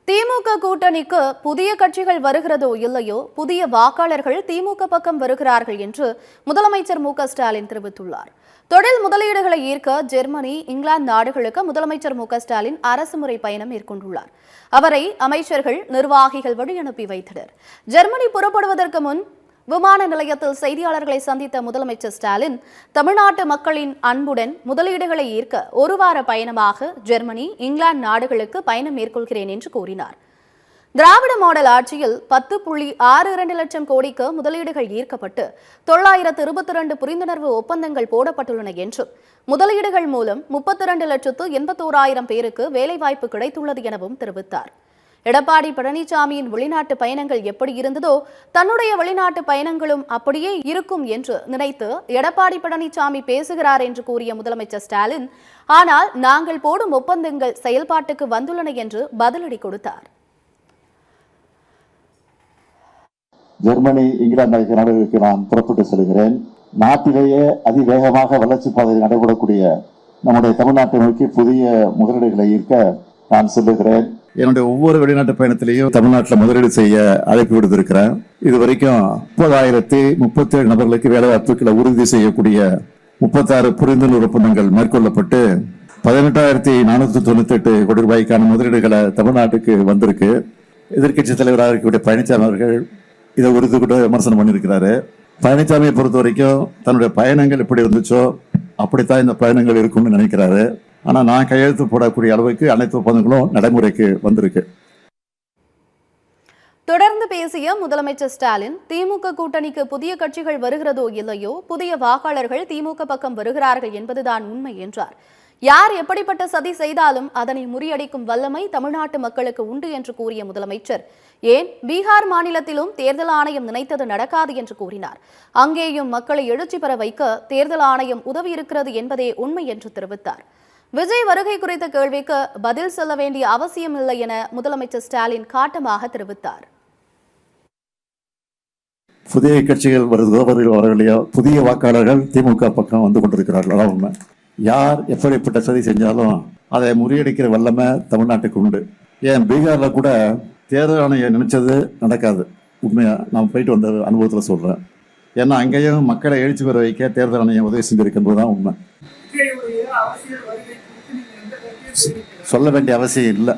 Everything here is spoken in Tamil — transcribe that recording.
திமுக கூட்டணிக்கு புதிய கட்சிகள் வருகிறதோ இல்லையோ புதிய வாக்காளர்கள் திமுக பக்கம் வருகிறார்கள் என்று முதலமைச்சர் மு.க.ஸ்டாலின் தெரிவித்துள்ளார். தொழில் முதலீடுகளை ஈர்க்க ஜெர்மனி, இங்கிலாந்து நாடுகளுக்கு முதலமைச்சர் மு.க.ஸ்டாலின் அரசுமுறை பயணம் மேற்கொண்டுள்ளார். அவரை அமைச்சர்கள், நிர்வாகிகள் வழி அனுப்பி வைத்தனர். ஜெர்மனி புறப்படுவதற்கு முன் விமான நிலையத்தில் செய்தியாளர்களை சந்தித்த முதலமைச்சர் ஸ்டாலின், தமிழ்நாட்டு மக்களின் அன்புடன் முதலீடுகளை ஈர்க்க ஒரு வார பயணமாக ஜெர்மனி, இங்கிலாந்து நாடுகளுக்கு பயணம் மேற்கொள்கிறேன் என்று கூறினார். திராவிட மாடல் ஆட்சியில் 10.62 லட்சம் கோடிக்கு முதலீடுகள் ஈர்க்கப்பட்டு 922 புரிந்துணர்வு ஒப்பந்தங்கள் போடப்பட்டுள்ளன என்றும், முதலீடுகள் மூலம் 32,81,000 பேருக்கு வேலைவாய்ப்பு கிடைத்துள்ளது எனவும் தெரிவித்தார். எடப்பாடி பழனிசாமியின் வெளிநாட்டு பயணங்கள் எப்படி இருந்ததோ தன்னுடைய வெளிநாட்டு பயணங்களும் அப்படியே இருக்கும் என்று நினைத்து எடப்பாடி பழனிசாமி பேசுகிறார் என்று கூறிய முதலமைச்சர் ஸ்டாலின், ஆனால் நாங்கள் போடும் ஒப்பந்தங்கள் செயல்பாட்டுக்கு வந்துள்ளன என்று பதிலடி கொடுத்தார். ஜெர்மனி, இங்கிலாந்து ஆகிய நாடுகளுக்கு நான் புறப்பட்டு செல்கிறேன். நாட்டிலேயே அதிவேகமாக வளர்ச்சி பாதையில் நடைபெறக்கூடிய நம்முடைய தமிழ்நாட்டை நோக்கி புதிய முதலீடுகளை ஈர்க்க நான் செல்லுகிறேன். என்னுடைய ஒவ்வொரு வெளிநாட்டு பயணத்திலையும் தமிழ்நாட்டில் முதலீடு செய்ய அழைப்பு விடுத்திருக்கிறேன். இதுவரைக்கும் 30,037 நபர்களுக்கு வேலைவாய்ப்புகளை உறுதி செய்யக்கூடிய 36 புரிந்துணர்வு ஒப்பந்தங்கள் மேற்கொள்ளப்பட்டு 18,498 கோடி ரூபாய்க்கான முதலீடுகளை தமிழ்நாட்டுக்கு வந்திருக்கு. எதிர்க்கட்சி தலைவராக இருக்கக்கூடிய பழனிசாமி அவர்கள் இதை உறுதி கூட விமர்சனம் பண்ணியிருக்கிறாரு. பழனிசாமியை பொறுத்த வரைக்கும் தன்னுடைய பயணங்கள் எப்படி இருந்துச்சோ அப்படித்தான் இந்த பயணங்கள் இருக்கும்னு நினைக்கிறாரு. ஆனா நான் கையெழுத்து போடக்கூடிய அளவுக்கு அனைத்து ஒப்பந்தங்களும் நடைமுறைக்கு வந்திருக்கு. தொடர்ந்து பேசிய முதலமைச்சர் ஸ்டாலின், திமுக கூட்டணிக்கு புதிய கட்சிகள் வருகிறதோ இல்லையோ புதிய வாக்காளர்கள் திமுக பக்கம் வருகிறார்கள் என்பதுதான் உண்மை என்றார். யார் எப்படிப்பட்ட சதி செய்தாலும் அதனை முறியடிக்கும் வல்லமை தமிழ்நாட்டு மக்களுக்கு உண்டு என்று கூறிய முதலமைச்சர், ஏன் பீகார் மாநிலத்திலும் தேர்தல் ஆணையம் நினைத்தது நடக்காது என்று கூறினார். அங்கேயும் மக்களை எழுச்சி பெற வைக்க தேர்தல் ஆணையம் உதவி இருக்கிறது என்பதே உண்மை என்று தெரிவித்தார். விஜய் வருகை குறித்த கேள்விக்கு பதில் சொல்ல வேண்டிய அவசியம் இல்லை என முதலமைச்சர் ஸ்டாலின் காட்டமாக தெரிவித்தார். புதிய கட்சிகள் வருவதோ வரவில்லையோ புதிய வாக்காளர்கள் திமுக பக்கம் வந்து கொண்டிருக்கிறார்கள். அதான் உண்மை. யார் எப்படிப்பட்ட சதி செஞ்சாலும் அதை முறியடிக்கிற வல்லமை தமிழ்நாட்டுக்கு உண்டு. ஏன் பீகார்ல கூட தேர்தல் ஆணையம் நினைச்சது நடக்காது. உண்மையா நான் போயிட்டு வந்த அனுபவத்தில் சொல்றேன். ஏன்னா அங்கேயும் மக்களை எழுச்சி பெற வைக்க தேர்தல் ஆணையம் உதவி செஞ்சிருக்கின்றதுதான் உண்மை. சொல்ல வேண்டிய அவசியம் இல்லை.